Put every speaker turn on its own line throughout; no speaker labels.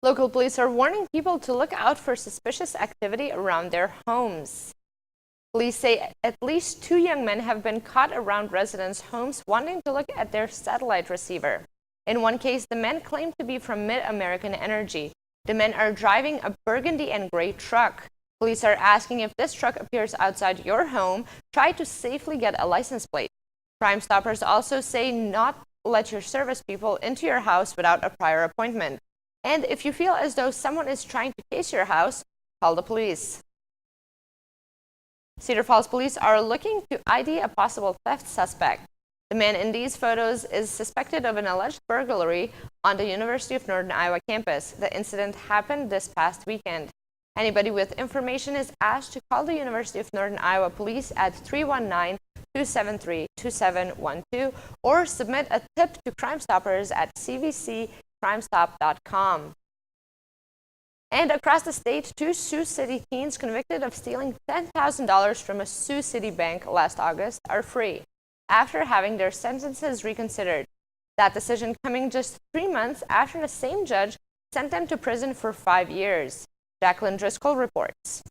Local police are warning people to look out for suspicious activity around their homes. Police say at least 2 young men have been caught around residents' homes wanting to look at their satellite receiver. In one case, the men claimed to be from Mid-American Energy. The men are driving a burgundy and gray truck. Police are asking if this truck appears outside your home, try to safely get a license plate. Crime Stoppers also say not let your service people into your house without a prior appointment. And if you feel as though someone is trying to case your house, call the police. Cedar Falls police are looking to ID a possible theft suspect. The man in these photos is suspected of an alleged burglary on the University of Northern Iowa campus. The incident happened this past weekend. Anybody with information is asked to call the University of Northern Iowa police at 319-273-2712 or submit a tip to Crime Stoppers at cvccrimestop.com. And across the state, 2 Sioux City teens convicted of stealing $10,000 from a Sioux City bank last August are free after having their sentences reconsidered. That decision coming just 3 months after the same judge sent them to prison for 5 years. Jacqueline Driscoll reports.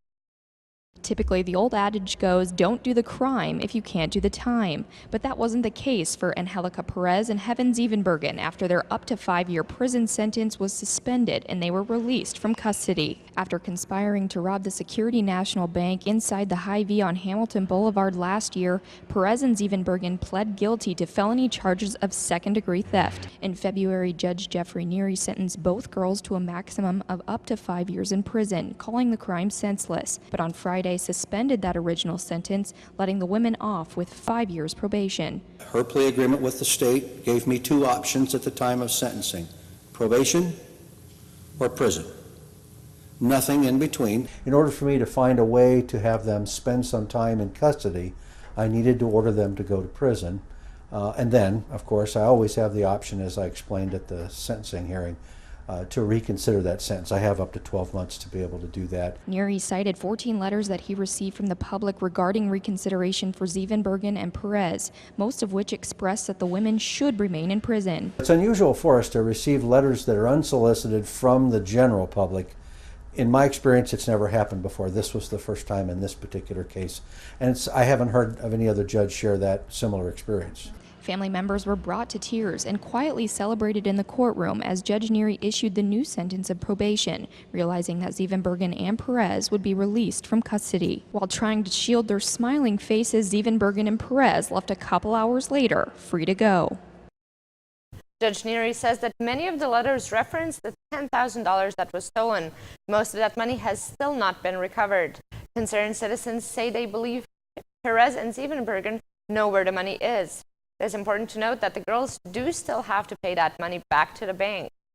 Typically, the old adage goes, don't do the crime if you can't do the time. But that wasn't the case for Angelica Perez and Heaven Zevenbergen after their up to 5-year prison sentence was suspended and they were released from custody. After conspiring to rob the Security National Bank inside the Hy-Vee on Hamilton Boulevard last year, Perez and Zevenbergen pled guilty to felony charges of second-degree theft. In February, Judge Jeffrey Neary sentenced both girls to a maximum of up to 5 years in prison, calling the crime senseless. But on Friday, suspended that original sentence, letting the women off with 5 years probation.
Her plea agreement with the state gave me 2 options at the time of sentencing: probation or prison. Nothing in between. In order for me to find a way to have them spend some time in custody, I needed to order them to go to prison. And then, of course, I always have the option, as I explained at the sentencing hearing, to reconsider that sentence. I have up to 12 months to be able to do that.
Neary cited 14 letters that he received from the public regarding reconsideration for Zevenbergen and Perez, most of which expressed that the women should remain in prison.
It's unusual for us to receive letters that are unsolicited from the general public. In my experience, it's never happened before. This was the first time in this particular case. And I haven't heard of any other judge share that similar experience.
Family members were brought to tears and quietly celebrated in the courtroom as Judge Neary issued the new sentence of probation, realizing that Zevenbergen and Perez would be released from custody. While trying to shield their smiling faces, Zevenbergen and Perez left a couple hours later, free to go.
Judge Neary says that many of the letters reference the $10,000 that was stolen. Most of that money has still not been recovered. Concerned citizens say they believe Perez and Zevenbergen know where the money is. It's important to note that the girls do still have to pay that money back to the bank.